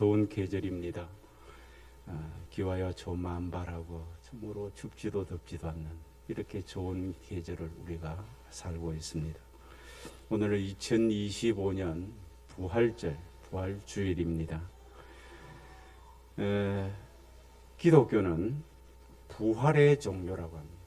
좋은 계절입니다. 기와여 좋은 마음 바라고 참으로 춥지도 덥지도 않는 이렇게 좋은 계절을 우리가 살고 있습니다. 오늘은 2025년 부활절, 부활주일입니다. 기독교는 부활의 종교라고 합니다.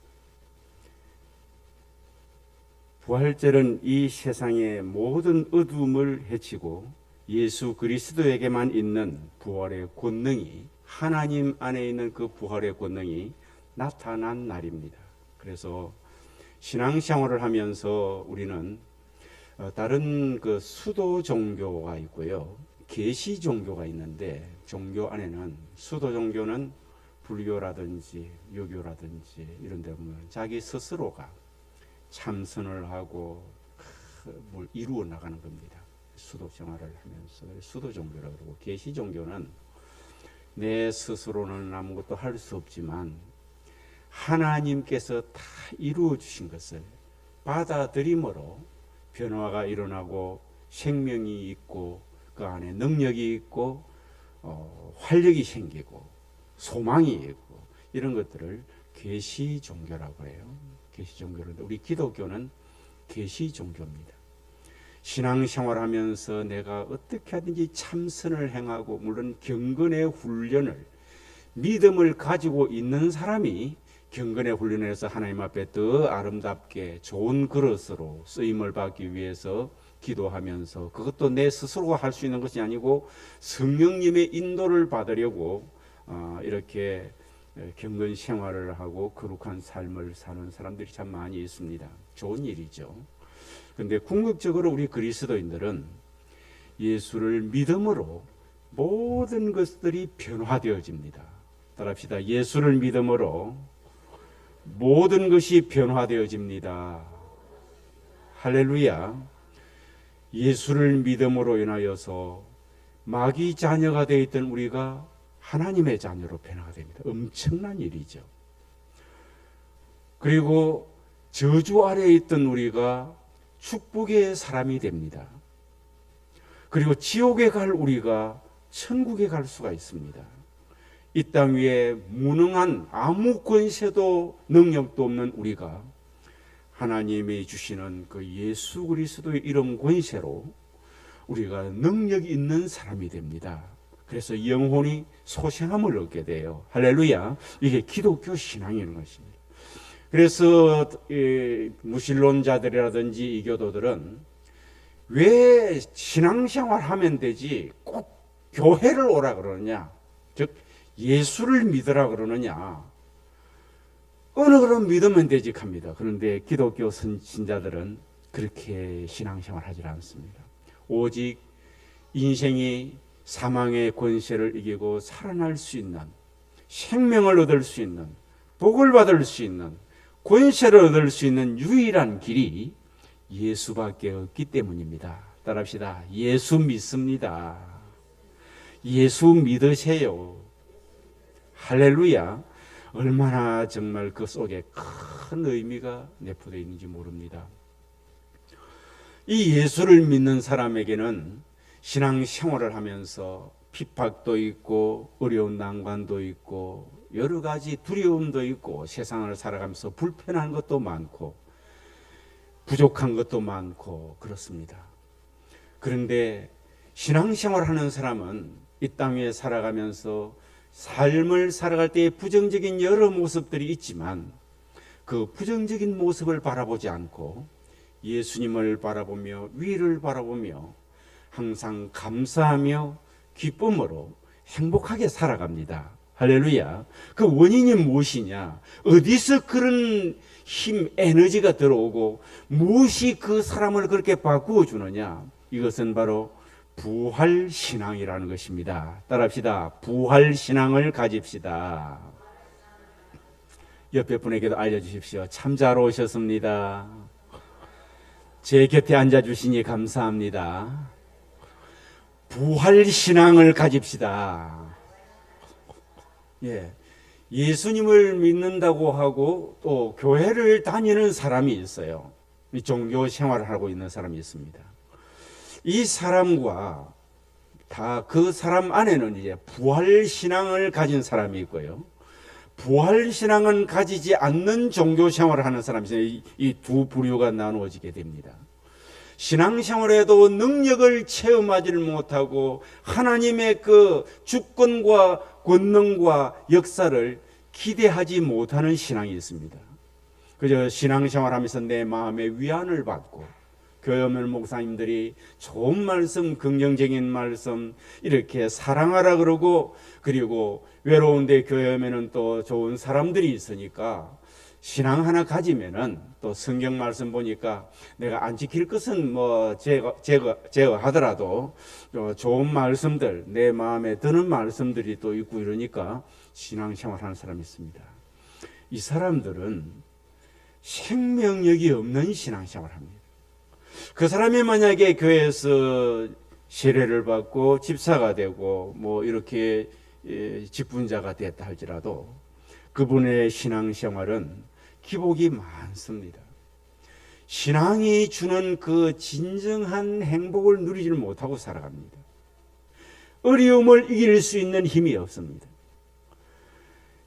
부활절은 이 세상의 모든 어둠을 해치고 예수 그리스도에게만 있는 부활의 권능이, 하나님 안에 있는 그 부활의 권능이 나타난 날입니다. 그래서 신앙생활을 하면서 우리는 다른 그 수도 종교가 있고요, 계시 종교가 있는데, 종교 안에는 수도 종교는 불교라든지 유교라든지 이런 데 보면 자기 스스로가 참선을 하고 뭘 이루어 나가는 겁니다. 수도 생활을 하면서 수도 종교라고 그러고, 계시 종교는 내 스스로는 아무것도 할 수 없지만 하나님께서 다 이루어 주신 것을 받아들임으로 변화가 일어나고 생명이 있고 그 안에 능력이 있고 활력이 생기고 소망이 있고 이런 것들을 계시 종교라고 해요. 계시 종교인데 우리 기독교는 계시 종교입니다. 신앙생활하면서 내가 어떻게 하든지 참선을 행하고, 물론 경건의 훈련을, 믿음을 가지고 있는 사람이 경건의 훈련을 해서 하나님 앞에 더 아름답게 좋은 그릇으로 쓰임을 받기 위해서 기도하면서, 그것도 내 스스로가 할 수 있는 것이 아니고 성령님의 인도를 받으려고 이렇게 경건 생활을 하고 거룩한 삶을 사는 사람들이 참 많이 있습니다. 좋은 일이죠. 그런데 궁극적으로 우리 그리스도인들은 예수를 믿음으로 모든 것들이 변화되어집니다. 따라합시다. 예수를 믿음으로 모든 것이 변화되어집니다. 할렐루야. 예수를 믿음으로 인하여서 마귀 자녀가 되어 있던 우리가 하나님의 자녀로 변화가 됩니다. 엄청난 일이죠. 그리고 저주 아래에 있던 우리가 축복의 사람이 됩니다. 그리고 지옥에 갈 우리가 천국에 갈 수가 있습니다. 이 땅 위에 무능한 아무 권세도 능력도 없는 우리가 하나님이 주시는 그 예수 그리스도의 이름 권세로 우리가 능력 있는 사람이 됩니다. 그래서 영혼이 소생함을 얻게 돼요. 할렐루야. 이게 기독교 신앙이라는 것입니다. 그래서 무신론자들이라든지 이교도들은 왜 신앙생활 하면 되지 꼭 교회를 오라 그러느냐, 즉 예수를 믿으라 그러느냐, 어느 그런 믿으면 되지 합니다. 그런데 기독교 신자들은 그렇게 신앙생활 하지 않습니다. 오직 인생이 사망의 권세를 이기고 살아날 수 있는, 생명을 얻을 수 있는, 복을 받을 수 있는, 권세를 얻을 수 있는 유일한 길이 예수밖에 없기 때문입니다. 따라합시다. 예수 믿습니다. 예수 믿으세요. 할렐루야. 얼마나 정말 그 속에 큰 의미가 내포되어 있는지 모릅니다. 이 예수를 믿는 사람에게는 신앙생활을 하면서 핍박도 있고 어려운 난관도 있고 여러 가지 두려움도 있고 세상을 살아가면서 불편한 것도 많고 부족한 것도 많고 그렇습니다. 그런데 신앙생활을 하는 사람은 이 땅 위에 살아가면서 삶을 살아갈 때의 부정적인 여러 모습들이 있지만 그 부정적인 모습을 바라보지 않고 예수님을 바라보며 위를 바라보며 항상 감사하며 기쁨으로 행복하게 살아갑니다. 할렐루야. 그 원인이 무엇이냐? 어디서 그런 힘, 에너지가 들어오고 무엇이 그 사람을 그렇게 바꾸어 주느냐? 이것은 바로 부활신앙이라는 것입니다. 따라합시다. 부활신앙을 가집시다. 옆에 분에게도 알려주십시오. 참 잘 오셨습니다. 제 곁에 앉아주시니 감사합니다. 부활신앙을 가집시다. 예수님을 믿는다고 하고 또 교회를 다니는 사람이 있어요. 종교 생활을 하고 있는 사람이 있습니다. 이 사람과 다 그 사람 안에는 이제 부활 신앙을 가진 사람이 있고요. 부활 신앙은 가지지 않는 종교 생활을 하는 사람이 있어요. 이 두 부류가 나누어지게 됩니다. 신앙생활에도 능력을 체험하지를 못하고 하나님의 그 주권과 권능과 역사를 기대하지 못하는 신앙이 있습니다. 그저 신앙생활하면서 내 마음에 위안을 받고 교회 오면 목사님들이 좋은 말씀, 긍정적인 말씀 이렇게 사랑하라 그러고, 그리고 외로운데 교회 오면은 또 좋은 사람들이 있으니까 신앙 하나 가지면은 또 성경 말씀 보니까 내가 안 지킬 것은 뭐 제어하더라도 좋은 말씀들, 내 마음에 드는 말씀들이 또 있고 이러니까 신앙생활 하는 사람이 있습니다. 이 사람들은 생명력이 없는 신앙생활을 합니다. 그 사람이 만약에 교회에서 세례를 받고 집사가 되고 뭐 이렇게 직분자가 됐다 할지라도 그분의 신앙생활은 기복이 많습니다. 신앙이 주는 그 진정한 행복을 누리지를 못하고 살아갑니다. 어려움을 이길 수 있는 힘이 없습니다.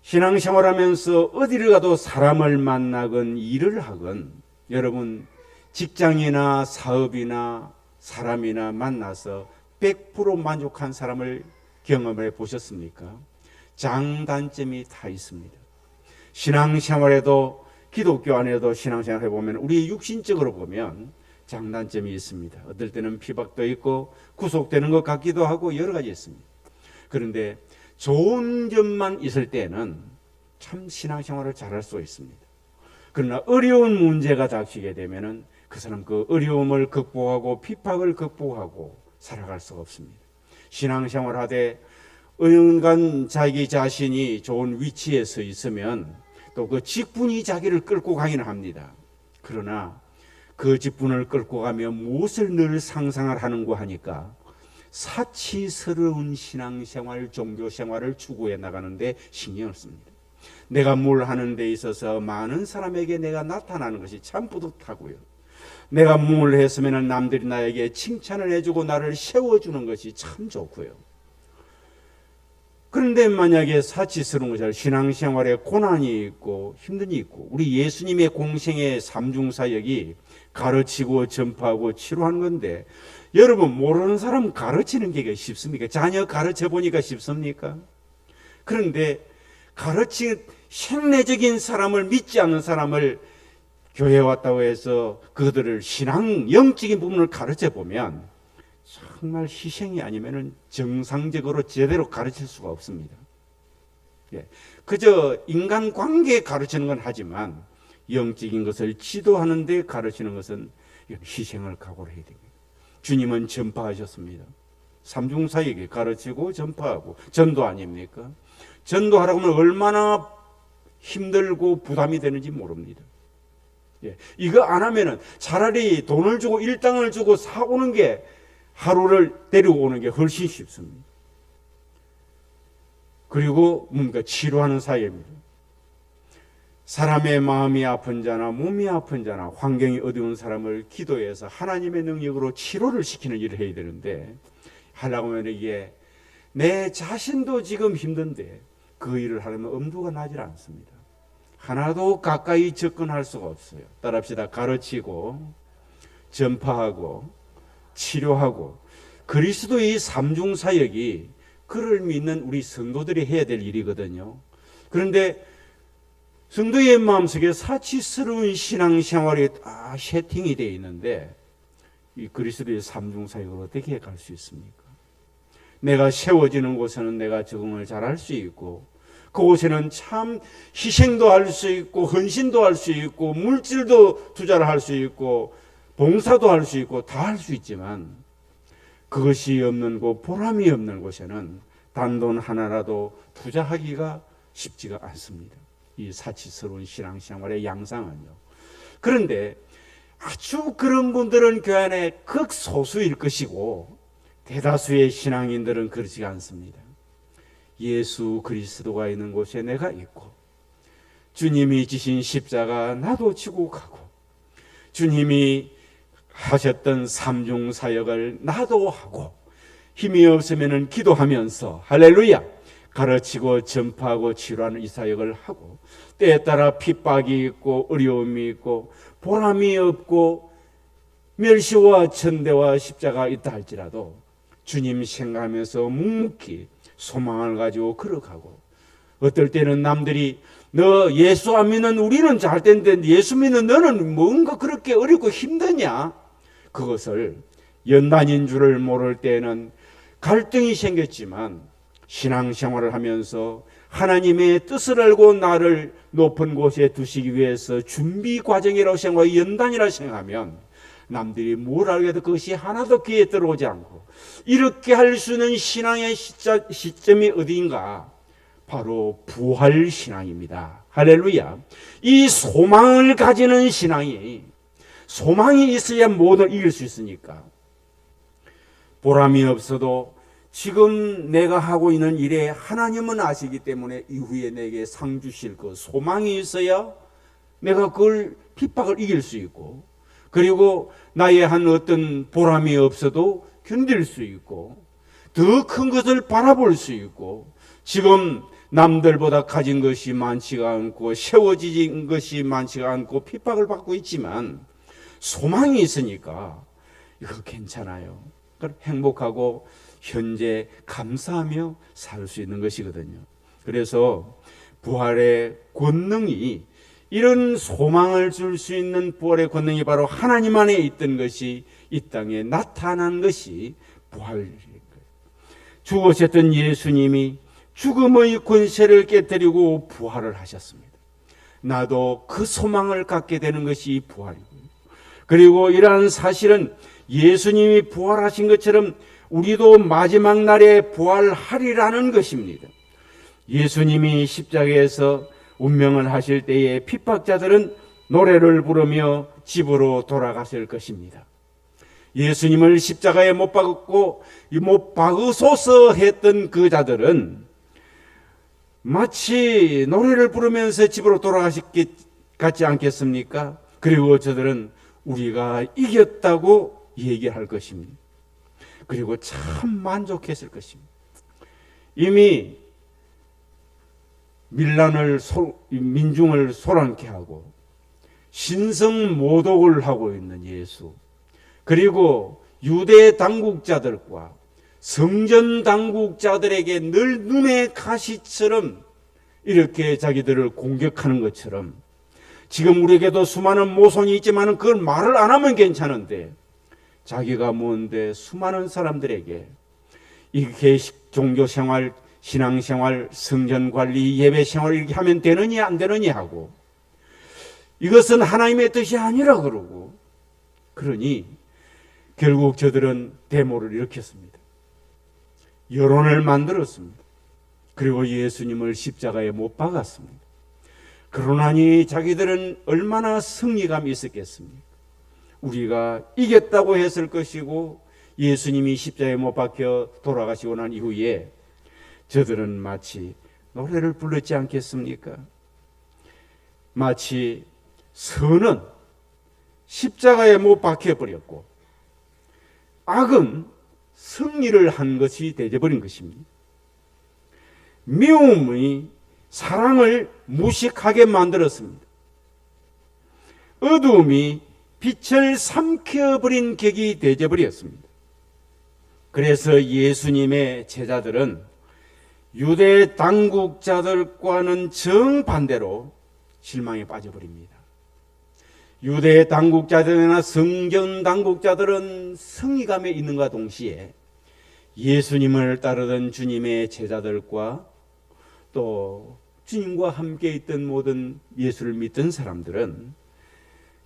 신앙생활하면서 어디를 가도 사람을 만나건 일을 하건 여러분 직장이나 사업이나 사람이나 만나서 100% 만족한 사람을 경험해 보셨습니까? 장단점이 다 있습니다. 신앙생활에도 기독교 안에도 신앙생활 해보면 우리 육신적으로 보면 장단점이 있습니다. 어떨 때는 피박도 있고 구속되는 것 같기도 하고 여러 가지 있습니다. 그런데 좋은 점만 있을 때는 참 신앙생활을 잘할 수 있습니다. 그러나 어려운 문제가 닥치게 되면은 그 사람 그 어려움을 극복하고 핍박을 극복하고 살아갈 수가 없습니다. 신앙생활 하되 은간 자기 자신이 좋은 위치에 서 있으면 또 그 직분이 자기를 끌고 가기는 합니다. 그러나 그 직분을 끌고 가며 무엇을 늘 상상을 하는가 하니까 사치스러운 신앙생활, 종교생활을 추구해 나가는데 신경을 씁니다. 내가 뭘 하는 데 있어서 많은 사람에게 내가 나타나는 것이 참 뿌듯하고요. 내가 뭘 했으면 남들이 나에게 칭찬을 해주고 나를 세워주는 것이 참 좋고요. 그런데 만약에 사치스러운 것이 아니라 신앙생활에 고난이 있고 힘든 일이 있고 우리 예수님의 공생의 삼중사역이 가르치고 전파하고 치료하는 건데 여러분 모르는 사람 가르치는 게 쉽습니까? 자녀 가르쳐 보니까 쉽습니까? 그런데 생내적인 사람을 믿지 않는 사람을 교회에 왔다고 해서 그들을 신앙 영적인 부분을 가르쳐 보면 정말 희생이 아니면은 정상적으로 제대로 가르칠 수가 없습니다. 그저 인간 관계 가르치는 건 하지만 영적인 것을 지도하는 데 가르치는 것은 희생을 각오를 해야 됩니다. 주님은 전파하셨습니다. 삼중사역에 가르치고 전파하고 전도 아닙니까? 전도하라고 하면 얼마나 힘들고 부담이 되는지 모릅니다. 이거 안 하면은 차라리 돈을 주고 일당을 주고 사오는 게 하루를 데리고 오는 게 훨씬 쉽습니다. 그리고 뭔가 치료하는 사회입니다. 사람의 마음이 아픈 자나 몸이 아픈 자나 환경이 어두운 사람을 기도해서 하나님의 능력으로 치료를 시키는 일을 해야 되는데 하려고 하면 이게 내 자신도 지금 힘든데 그 일을 하려면 엄두가 나질 않습니다. 하나도 가까이 접근할 수가 없어요. 따라합시다. 가르치고 전파하고 치료하고 그리스도의 삼중사역이 그를 믿는 우리 성도들이 해야 될 일이거든요. 그런데 성도의 마음속에 사치스러운 신앙생활이 다 세팅이 되어 있는데 이 그리스도의 삼중사역을 어떻게 갈 수 있습니까? 내가 세워지는 곳에는 내가 적응을 잘할 수 있고 그곳에는 참 희생도 할 수 있고 헌신도 할 수 있고 물질도 투자를 할 수 있고 봉사도 할 수 있고 다 할 수 있지만 그것이 없는 곳, 보람이 없는 곳에는 단돈 하나라도 투자하기가 쉽지가 않습니다. 이 사치스러운 신앙생활의 양상은요. 그런데 아주 그런 분들은 교회 안에 극소수일 것이고 대다수의 신앙인들은 그렇지 않습니다. 예수 그리스도가 있는 곳에 내가 있고 주님이 지신 십자가 나도 지고 가고 주님이 하셨던 삼중사역을 나도 하고 힘이 없으면 기도하면서 할렐루야 가르치고 전파하고 치료하는 이 사역을 하고, 때에 따라 핍박이 있고 어려움이 있고 보람이 없고 멸시와 천대와 십자가 있다 할지라도 주님 생각하면서 묵묵히 소망을 가지고 걸어가고, 어떨 때는 남들이 너 예수 안 믿는 우리는 잘 텐데 예수 믿는 너는 뭔가 그렇게 어렵고 힘드냐, 그것을 연단인 줄을 모를 때는 갈등이 생겼지만 신앙생활을 하면서 하나님의 뜻을 알고 나를 높은 곳에 두시기 위해서 준비 과정이라고 생각하고 연단이라고 생각하면 남들이 뭘 알게도 그것이 하나도 귀에 들어오지 않고, 이렇게 할 수 있는 신앙의 시점이 어디인가? 바로 부활신앙입니다. 할렐루야. 이 소망을 가지는 신앙이, 소망이 있어야 모든 이길 수 있으니까. 보람이 없어도 지금 내가 하고 있는 일에 하나님은 아시기 때문에 이후에 내게 상 주실 것, 소망이 있어야 내가 그걸 핍박을 이길 수 있고, 그리고 나의 한 어떤 보람이 없어도 견딜 수 있고, 더 큰 것을 바라볼 수 있고, 지금 남들보다 가진 것이 많지가 않고 세워진 것이 많지가 않고 핍박을 받고 있지만 소망이 있으니까 이거 괜찮아요. 행복하고 현재 감사하며 살 수 있는 것이거든요. 그래서 부활의 권능이, 이런 소망을 줄 수 있는 부활의 권능이 바로 하나님 안에 있던 것이 이 땅에 나타난 것이 부활인 거예요. 죽으셨던 예수님이 죽음의 권세를 깨뜨리고 부활을 하셨습니다. 나도 그 소망을 갖게 되는 것이 부활이고요. 그리고 이러한 사실은 예수님이 부활하신 것처럼 우리도 마지막 날에 부활하리라는 것입니다. 예수님이 십자가에서 운명을 하실 때에 핍박자들은 노래를 부르며 집으로 돌아가실 것입니다. 예수님을 십자가에 못 박았고 못 박으소서 했던 그 자들은 마치 노래를 부르면서 집으로 돌아가실 것 같지 않겠습니까? 그리고 저들은 우리가 이겼다고 얘기할 것입니다. 그리고 참 만족했을 것입니다. 이미 민중을 소란케 하고 신성 모독을 하고 있는 예수, 그리고 유대 당국자들과 성전 당국자들에게 늘 눈의 가시처럼 이렇게 자기들을 공격하는 것처럼, 지금 우리에게도 수많은 모손이 있지만 그걸 말을 안 하면 괜찮은데 자기가 뭔데 수많은 사람들에게 이렇게 종교생활, 신앙생활, 성전관리, 예배생활 이렇게 하면 되느냐 안 되느냐 하고, 이것은 하나님의 뜻이 아니라 그러고, 그러니 결국 저들은 데모를 일으켰습니다. 여론을 만들었습니다. 그리고 예수님을 십자가에 못 박았습니다. 그러나니 자기들은 얼마나 승리감이 있었겠습니까? 우리가 이겼다고 했을 것이고, 예수님이 십자가에 못 박혀 돌아가시고 난 이후에 저들은 마치 노래를 불렀지 않겠습니까? 마치 선은 십자가에 못 박혀버렸고 악은 승리를 한 것이 되어버린 것입니다. 미움이 사랑을 무식하게 만들었습니다. 어두움이 빛을 삼켜버린 격이 되어버렸습니다. 그래서 예수님의 제자들은 유대 당국자들과는 정반대로 실망에 빠져버립니다. 유대 당국자들이나 성전 당국자들은 승리감에 있는가 동시에 예수님을 따르던 주님의 제자들과 또 주님과 함께 있던 모든 예수를 믿던 사람들은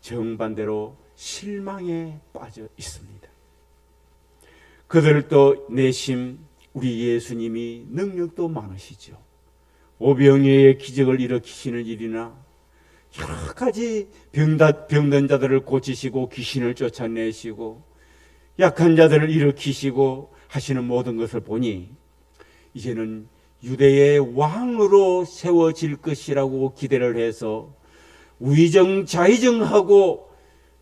정반대로 실망에 빠져 있습니다. 그들도 내심 우리 예수님이 능력도 많으시죠. 오병이어의 기적을 일으키시는 일이나 여러 가지 병든 자들을 고치시고 귀신을 쫓아내시고 약한 자들을 일으키시고 하시는 모든 것을 보니 이제는 유대의 왕으로 세워질 것이라고 기대를 해서 위정자의정하고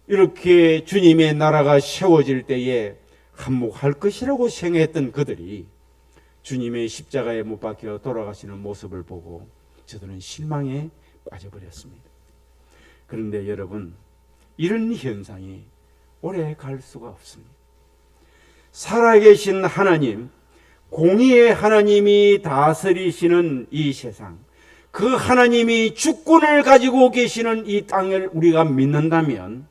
이렇게 주님의 나라가 세워질 때에 한몫할 것이라고 생각했던 그들이 주님의 십자가에 못 박혀 돌아가시는 모습을 보고 저들은 실망에 빠져버렸습니다. 그런데 여러분, 이런 현상이 오래 갈 수가 없습니다. 살아계신 하나님, 공의의 하나님이 다스리시는 이 세상, 그 하나님이 주권을 가지고 계시는 이 땅을 우리가 믿는다면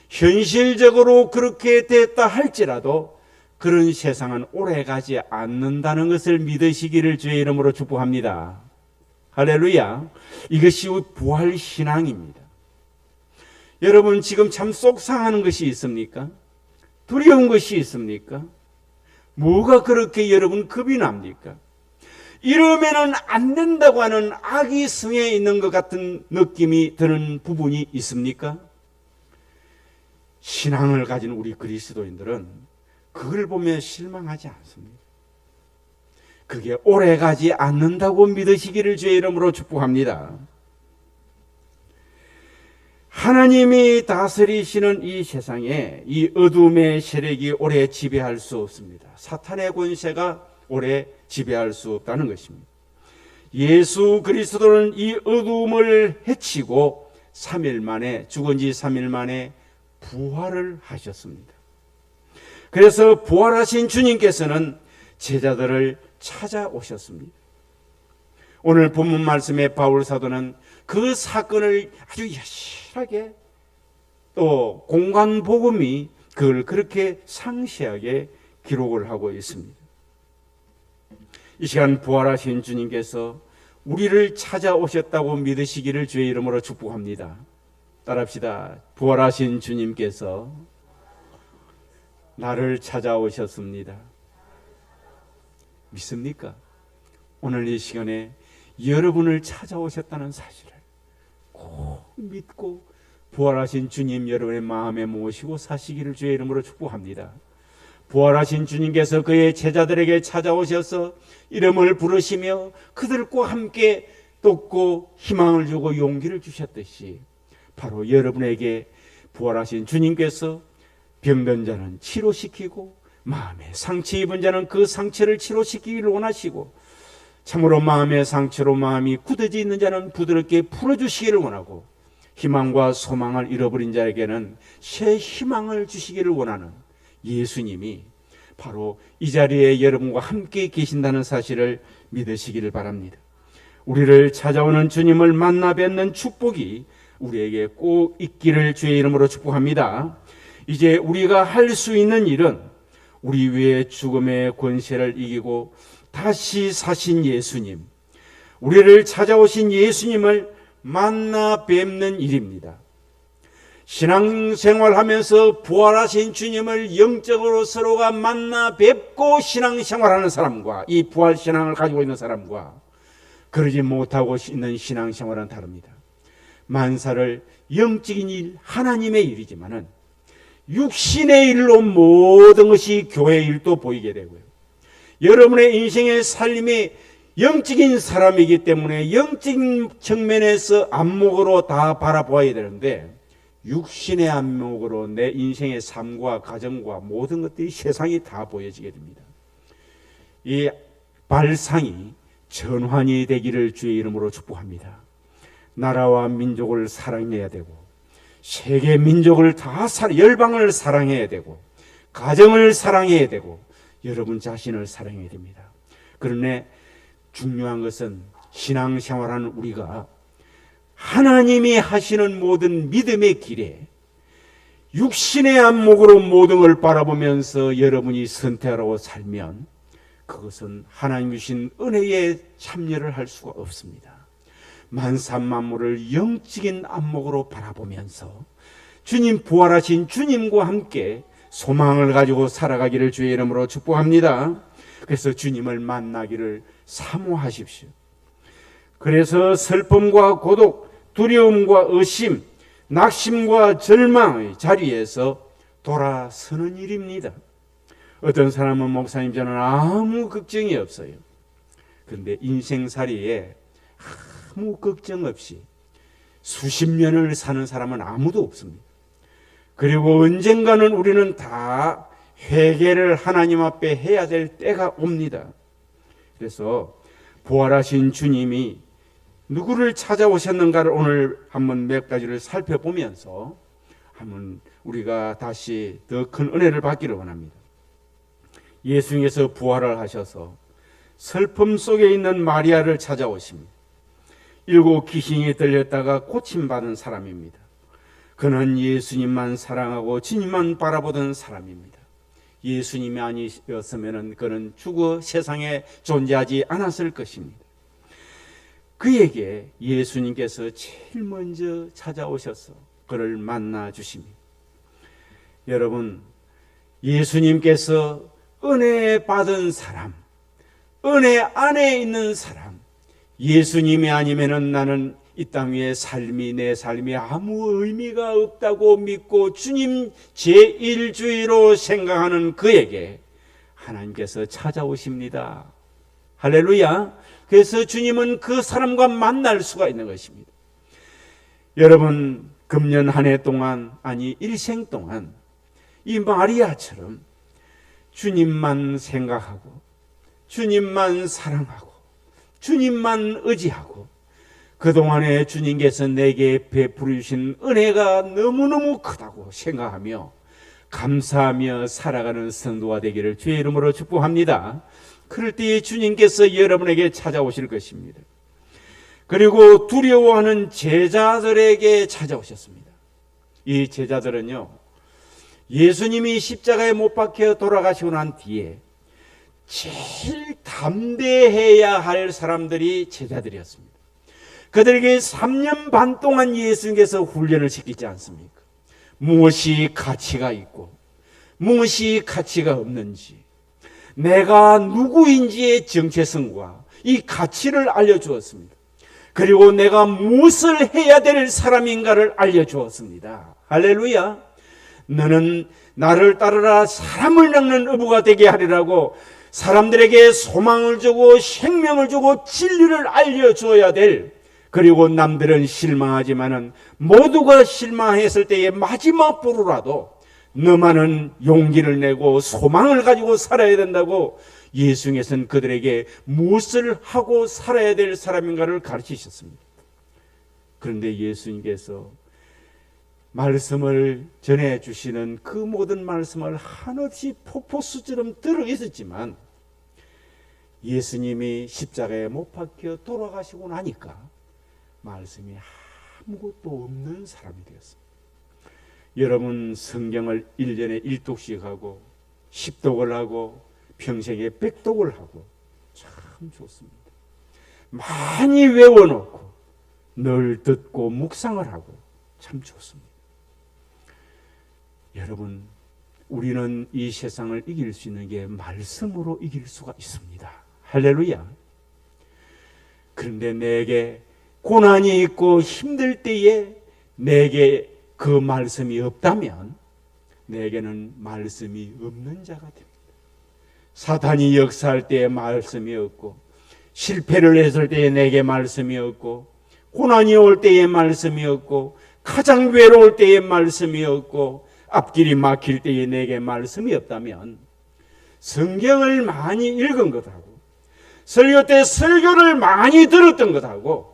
현실적으로 그렇게 됐다 할지라도 그런 세상은 오래가지 않는다는 것을 믿으시기를 주의 이름으로 축복합니다. 할렐루야. 이것이 부활신앙입니다. 여러분, 지금 참 속상하는 것이 있습니까? 두려운 것이 있습니까? 뭐가 그렇게 여러분 겁이 납니까? 이러면은 안 된다고 하는 악이 성에 있는 것 같은 느낌이 드는 부분이 있습니까? 신앙을 가진 우리 그리스도인들은 그걸 보며 실망하지 않습니다. 그게 오래가지 않는다고 믿으시기를 주의 이름으로 축복합니다. 하나님이 다스리시는 이 세상에 이 어둠의 세력이 오래 지배할 수 없습니다. 사탄의 권세가 오래 지배할 수 없다는 것입니다. 예수 그리스도는 이 어둠을 해치고 3일 만에, 죽은 지 3일 만에 부활을 하셨습니다. 그래서 부활하신 주님께서는 제자들을 찾아오셨습니다. 오늘 본문 말씀에 바울 사도는 그 사건을 아주 여실하게, 또 공관복음이 그걸 그렇게 상세하게 기록을 하고 있습니다. 이 시간 부활하신 주님께서 우리를 찾아오셨다고 믿으시기를 주의 이름으로 축복합니다. 따라합시다. 부활하신 주님께서 나를 찾아오셨습니다. 믿습니까? 오늘 이 시간에 여러분을 찾아오셨다는 사실을 꼭 믿고 부활하신 주님 여러분의 마음에 모시고 사시기를 주의 이름으로 축복합니다. 부활하신 주님께서 그의 제자들에게 찾아오셔서 이름을 부르시며 그들과 함께 돕고 희망을 주고 용기를 주셨듯이 바로 여러분에게 부활하신 주님께서 병든 자는 치료시키고 마음에 상처 입은 자는 그 상처를 치료시키기를 원하시고 참으로 마음의 상처로 마음이 굳어져 있는 자는 부드럽게 풀어주시기를 원하고 희망과 소망을 잃어버린 자에게는 새 희망을 주시기를 원하는 예수님이 바로 이 자리에 여러분과 함께 계신다는 사실을 믿으시기를 바랍니다. 우리를 찾아오는 주님을 만나 뵙는 축복이 우리에게 꼭 있기를 주의 이름으로 축복합니다. 이제 우리가 할 수 있는 일은 우리 위에 죽음의 권세를 이기고 다시 사신 예수님, 우리를 찾아오신 예수님을 만나 뵙는 일입니다. 신앙생활하면서 부활하신 주님을 영적으로 서로가 만나 뵙고 신앙생활하는 사람과 이 부활신앙을 가지고 있는 사람과 그러지 못하고 있는 신앙생활은 다릅니다. 만사를 영적인 일, 하나님의 일이지만은 육신의 일로 모든 것이 교회의 일도 보이게 되고요. 여러분의 인생의 삶이 영적인 사람이기 때문에 영적인 측면에서 안목으로 다 바라보아야 되는데 육신의 안목으로 내 인생의 삶과 가정과 모든 것들이 세상이 다 보여지게 됩니다. 이 발상이 전환이 되기를 주의 이름으로 축복합니다. 나라와 민족을 사랑해야 되고 세계 민족을 다 열방을 사랑해야 되고 가정을 사랑해야 되고 여러분 자신을 사랑해야 됩니다. 그런데 중요한 것은 신앙생활하는 우리가 하나님이 하시는 모든 믿음의 길에 육신의 안목으로 모든 걸 바라보면서 여러분이 선택하고 살면 그것은 하나님 주신 은혜에 참여를 할 수가 없습니다. 만사만물을 영적인 안목으로 바라보면서 주님 부활하신 주님과 함께 소망을 가지고 살아가기를 주의 이름으로 축복합니다. 그래서 주님을 만나기를 사모하십시오. 그래서 슬픔과 고독, 두려움과 의심, 낙심과 절망의 자리에서 돌아서는 일입니다. 어떤 사람은 목사님 저는 아무 걱정이 없어요. 그런데 인생살이에 아무 걱정 없이 수십 년을 사는 사람은 아무도 없습니다. 그리고 언젠가는 우리는 다 회개를 하나님 앞에 해야 될 때가 옵니다. 그래서 부활하신 주님이 누구를 찾아오셨는가를 오늘 한번 몇 가지를 살펴보면서 한번 우리가 다시 더 큰 은혜를 받기를 원합니다. 예수님께서 부활을 하셔서 슬픔 속에 있는 마리아를 찾아오십니다. 7 귀신이 들렸다가 고침받은 사람입니다. 그는 예수님만 사랑하고 주님만 바라보던 사람입니다. 예수님이 아니었으면 그는 죽어 세상에 존재하지 않았을 것입니다. 그에게 예수님께서 제일 먼저 찾아오셔서 그를 만나 주십니다. 여러분, 예수님께서 은혜 받은 사람, 은혜 안에 있는 사람, 예수님이 아니면은 나는 이 땅 위에 내 삶이 아무 의미가 없다고 믿고 주님 제1주의로 생각하는 그에게 하나님께서 찾아오십니다. 할렐루야. 그래서 주님은 그 사람과 만날 수가 있는 것입니다. 여러분, 금년 한 해 동안, 아니 일생 동안 이 마리아처럼 주님만 생각하고 주님만 사랑하고 주님만 의지하고 그동안에 주님께서 내게 베풀어 주신 은혜가 너무너무 크다고 생각하며 감사하며 살아가는 성도가 되기를 주의 이름으로 축복합니다. 그럴 때에 주님께서 여러분에게 찾아오실 것입니다. 그리고 두려워하는 제자들에게 찾아오셨습니다. 이 제자들은요, 예수님이 십자가에 못 박혀 돌아가시고 난 뒤에 제일 담대해야 할 사람들이 제자들이었습니다. 그들에게 3년 반 동안 예수님께서 훈련을 시키지 않습니까? 무엇이 가치가 있고 무엇이 가치가 없는지, 내가 누구인지의 정체성과 이 가치를 알려주었습니다. 그리고 내가 무엇을 해야 될 사람인가를 알려주었습니다. 할렐루야. 너는 나를 따르라 사람을 낚는 어부가 되게 하리라고 사람들에게 소망을 주고 생명을 주고 진리를 알려줘야 될, 그리고 남들은 실망하지만은 모두가 실망했을 때의 마지막 보루라도 너만은 용기를 내고 소망을 가지고 살아야 된다고 예수님께서는 그들에게 무엇을 하고 살아야 될 사람인가를 가르치셨습니다. 그런데 예수님께서 말씀을 전해주시는 그 모든 말씀을 한없이 폭포수처럼 들어 있었지만 예수님이 십자가에 못 박혀 돌아가시고 나니까 말씀이 아무것도 없는 사람이 되었습니다. 여러분, 성경을 1년에 1독씩 하고 10독을 하고 평생에 100독을 하고 참 좋습니다. 많이 외워놓고 늘 듣고 묵상을 하고 참 좋습니다. 여러분, 우리는 이 세상을 이길 수 있는 게 말씀으로 이길 수가 있습니다. 할렐루야. 그런데 내게 고난이 있고 힘들 때에 내게 그 말씀이 없다면 내게는 말씀이 없는 자가 됩니다. 사탄이 역사할 때에 말씀이 없고, 실패를 했을 때에 내게 말씀이 없고, 고난이 올 때에 말씀이 없고, 가장 외로울 때에 말씀이 없고, 앞길이 막힐 때에 내게 말씀이 없다면 성경을 많이 읽은 것하고 설교 때 설교를 많이 들었던 것하고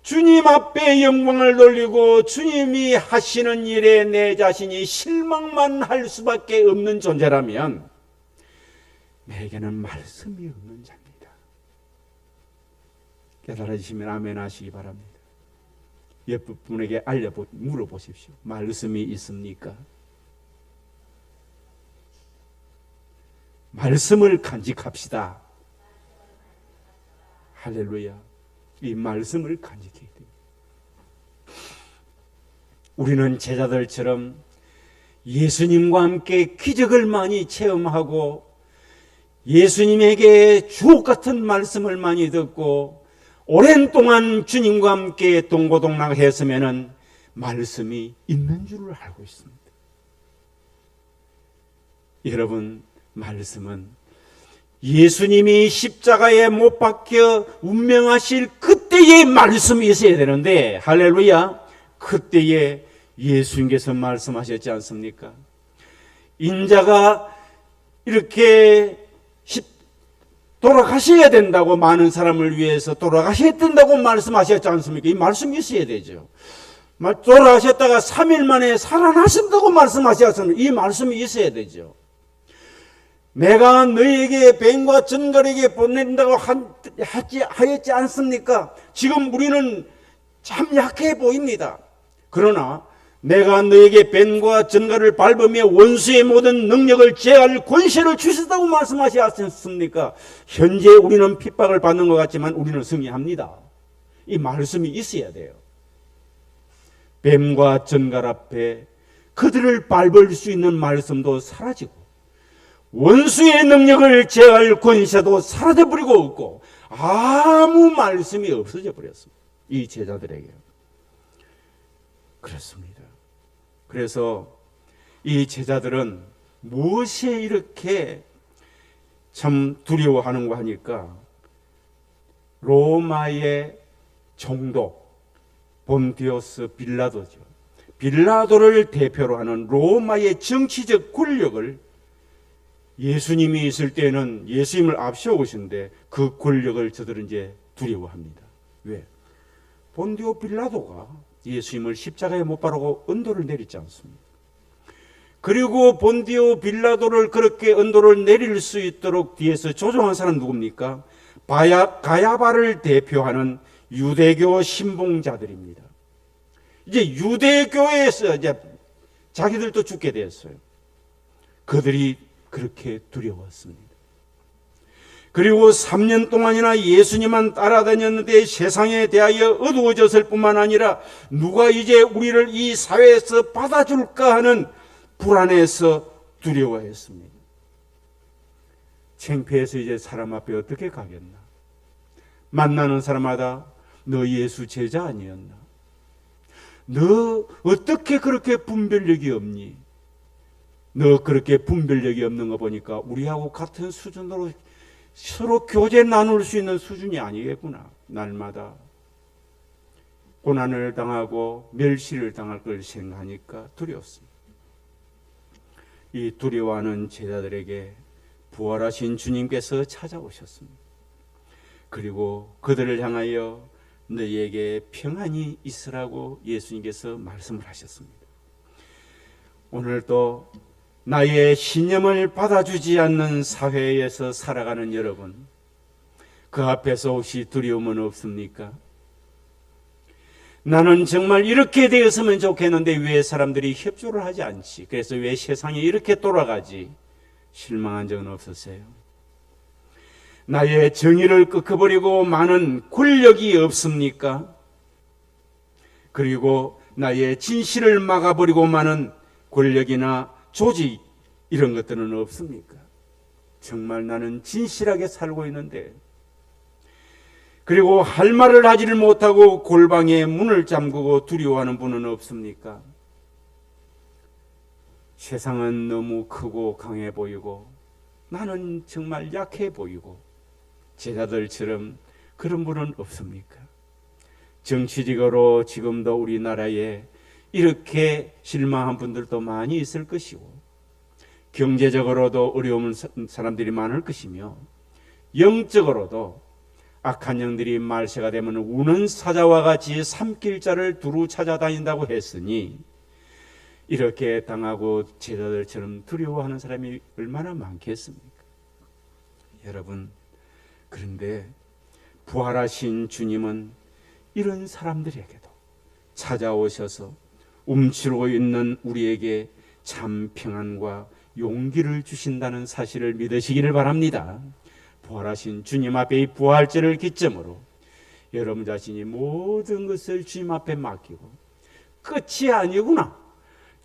주님 앞에 영광을 돌리고 주님이 하시는 일에 내 자신이 실망만 할 수밖에 없는 존재라면 내게는 말씀이 없는 자입니다. 깨달아지시면 아멘 하시기 바랍니다. 옆 분에게 물어보십시오. 말씀이 있습니까? 말씀을 간직합시다. 할렐루야. 이 말씀을 간직해야 됩니다. 우리는 제자들처럼 예수님과 함께 기적을 많이 체험하고 예수님에게 주옥 같은 말씀을 많이 듣고 오랜 동안 주님과 함께 동고동락했으면 말씀이 있는 줄을 알고 있습니다. 여러분, 말씀은 예수님이 십자가에 못 박혀 운명하실 그때의 말씀이 있어야 되는데, 할렐루야, 그때에 예수님께서 말씀하셨지 않습니까? 인자가 이렇게 돌아가셔야 된다고, 많은 사람을 위해서 돌아가셔야 된다고 말씀하셨지 않습니까? 이 말씀이 있어야 되죠. 돌아가셨다가 3일 만에 살아나신다고 말씀하셨습니다. 이 말씀이 있어야 되죠. 내가 너희에게 뱀과 전갈에게 보낸다고 하였지 않습니까? 지금 우리는 참 약해 보입니다. 그러나 내가 너에게 뱀과 전갈을 밟으며 원수의 모든 능력을 제할 권세를 주셨다고 말씀하시지 않습니까? 현재 우리는 핍박을 받는 것 같지만 우리는 승리합니다. 이 말씀이 있어야 돼요. 뱀과 전갈 앞에 그들을 밟을 수 있는 말씀도 사라지고 원수의 능력을 제할 권세도 사라져버리고 없고 아무 말씀이 없어져 버렸습니다. 이 제자들에게. 그렇습니다. 그래서 이 제자들은 무엇에 이렇게 참 두려워하는가 하니까 로마의 총독 본디오스 빌라도죠. 빌라도를 대표로 하는 로마의 정치적 권력을 예수님이 있을 때는 예수님을 앞세우신데 그 권력을 저들은 이제 두려워합니다. 왜? 본디오 빌라도가 예수님을 십자가에 못 박고 은도를 내리지 않습니까? 그리고 본디오 빌라도를 그렇게 은도를 내릴 수 있도록 뒤에서 조종한 사람 누굽니까? 가야바를 대표하는 유대교 신봉자들입니다. 이제 유대교에서 이제 자기들도 죽게 되었어요. 그들이 그렇게 두려웠습니다. 그리고 3년 동안이나 예수님만 따라다녔는데 세상에 대하여 어두워졌을 뿐만 아니라 누가 이제 우리를 이 사회에서 받아줄까 하는 불안에서 두려워했습니다. 창피해서 이제 사람 앞에 어떻게 가겠나? 만나는 사람마다 너 예수 제자 아니었나? 너 어떻게 그렇게 분별력이 없니? 너 그렇게 분별력이 없는 거 보니까 우리하고 같은 수준으로 서로 교제 나눌 수 있는 수준이 아니겠구나. 날마다 고난을 당하고 멸시를 당할 걸 생각하니까 두려웠습니다. 이 두려워하는 제자들에게 부활하신 주님께서 찾아오셨습니다. 그리고 그들을 향하여 너희에게 평안이 있으라고 예수님께서 말씀을 하셨습니다. 오늘도 나의 신념을 받아주지 않는 사회에서 살아가는 여러분, 그 앞에서 혹시 두려움은 없습니까? 나는 정말 이렇게 되었으면 좋겠는데 왜 사람들이 협조를 하지 않지? 그래서 왜 세상이 이렇게 돌아가지? 실망한 적은 없었어요. 나의 정의를 꺾어버리고 많은 권력이 없습니까? 그리고 나의 진실을 막아버리고 많은 권력이나 조직 이런 것들은 없습니까? 정말 나는 진실하게 살고 있는데, 그리고 할 말을 하지를 못하고 골방에 문을 잠그고 두려워하는 분은 없습니까? 세상은 너무 크고 강해 보이고 나는 정말 약해 보이고 제자들처럼 그런 분은 없습니까? 정치적으로 지금도 우리나라에 이렇게 실망한 분들도 많이 있을 것이고 경제적으로도 어려운 사람들이 많을 것이며 영적으로도 악한 영들이 말세가 되면 우는 사자와 같이 삼킬자를 두루 찾아다닌다고 했으니 이렇게 당하고 제자들처럼 두려워하는 사람이 얼마나 많겠습니까? 여러분, 그런데 부활하신 주님은 이런 사람들에게도 찾아오셔서 움츠러고 있는 우리에게 참 평안과 용기를 주신다는 사실을 믿으시기를 바랍니다. 부활하신 주님 앞에 이 부활절을 기점으로 여러분 자신이 모든 것을 주님 앞에 맡기고 끝이 아니구나,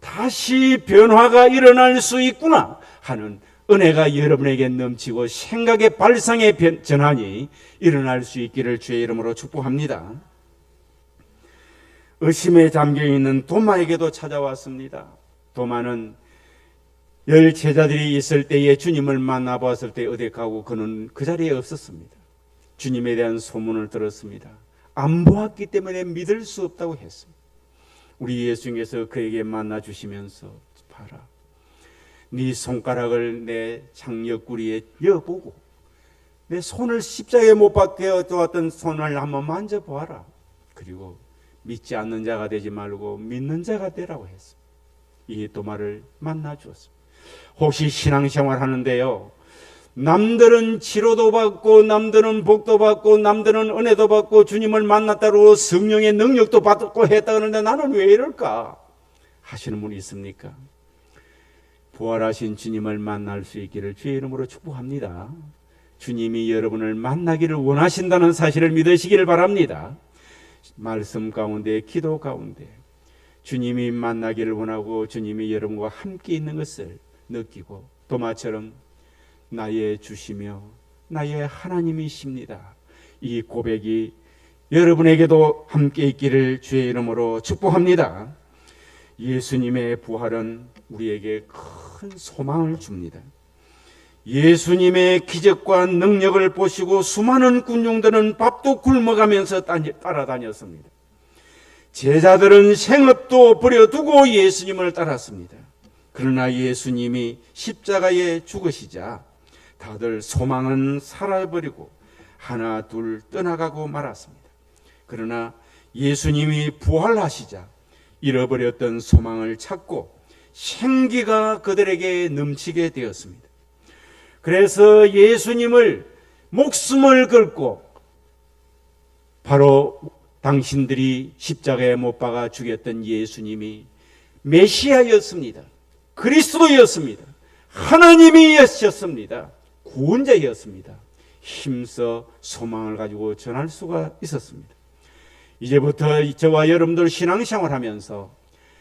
다시 변화가 일어날 수 있구나 하는 은혜가 여러분에게 넘치고 생각의 발상의 전환이 일어날 수 있기를 주의 이름으로 축복합니다. 의심에 잠겨있는 도마에게도 찾아왔습니다. 도마는 10 제자들이 있을 때에 주님을 만나보았을 때 어디 가고 그는 그 자리에 없었습니다. 주님에 대한 소문을 들었습니다. 안 보았기 때문에 믿을 수 없다고 했습니다. 우리 예수님께서 그에게 만나 주시면서 봐라, 네 손가락을 내 장옆구리에 여보고 내 손을 십자가에 못 박혀 두었던 손을 한번 만져보아라. 그리고 믿지 않는 자가 되지 말고 믿는 자가 되라고 했습니다. 이 도마를 만나 주었습니다. 혹시 신앙생활 하는데요, 남들은 치료도 받고 남들은 복도 받고 남들은 은혜도 받고 주님을 만났다고 성령의 능력도 받고 했다 그러는데 나는 왜 이럴까 하시는 분이 있습니까? 부활하신 주님을 만날 수 있기를 주의 이름으로 축복합니다. 주님이 여러분을 만나기를 원하신다는 사실을 믿으시기를 바랍니다. 말씀 가운데, 기도 가운데 주님이 만나기를 원하고 주님이 여러분과 함께 있는 것을 느끼고 도마처럼 나의 주시며 나의 하나님이십니다. 이 고백이 여러분에게도 함께 있기를 주의 이름으로 축복합니다. 예수님의 부활은 우리에게 큰 소망을 줍니다. 예수님의 기적과 능력을 보시고 수많은 군중들은 밥도 굶어가면서 따라다녔습니다. 제자들은 생업도 버려두고 예수님을 따랐습니다. 그러나 예수님이 십자가에 죽으시자 다들 소망은 사라져버리고 하나 둘 떠나가고 말았습니다. 그러나 예수님이 부활하시자 잃어버렸던 소망을 찾고 생기가 그들에게 넘치게 되었습니다. 그래서 예수님을 목숨을 걸고 바로 당신들이 십자가에 못 박아 죽였던 예수님이 메시아였습니다. 그리스도였습니다. 하나님이셨습니다. 구원자였습니다. 힘써 소망을 가지고 전할 수가 있었습니다. 이제부터 저와 여러분들 신앙생활 하면서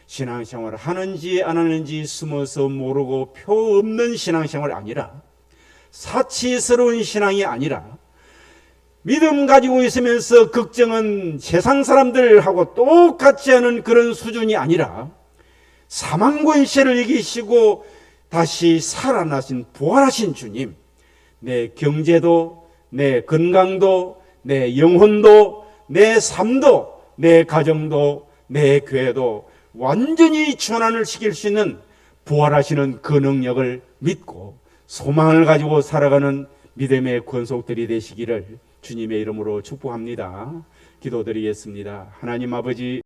신앙생활 하는지 안 하는지 숨어서 모르고 표 없는 신앙생활이 아니라 사치스러운 신앙이 아니라 믿음 가지고 있으면서 걱정은 세상 사람들하고 똑같지 않은 그런 수준이 아니라 사망 권세를 이기시고 다시 살아나신 부활하신 주님, 내 경제도 내 건강도 내 영혼도 내 삶도 내 가정도 내 교회도 완전히 전환을 시킬 수 있는 부활하시는 그 능력을 믿고 소망을 가지고 살아가는 믿음의 권속들이 되시기를 주님의 이름으로 축복합니다. 기도드리겠습니다. 하나님 아버지,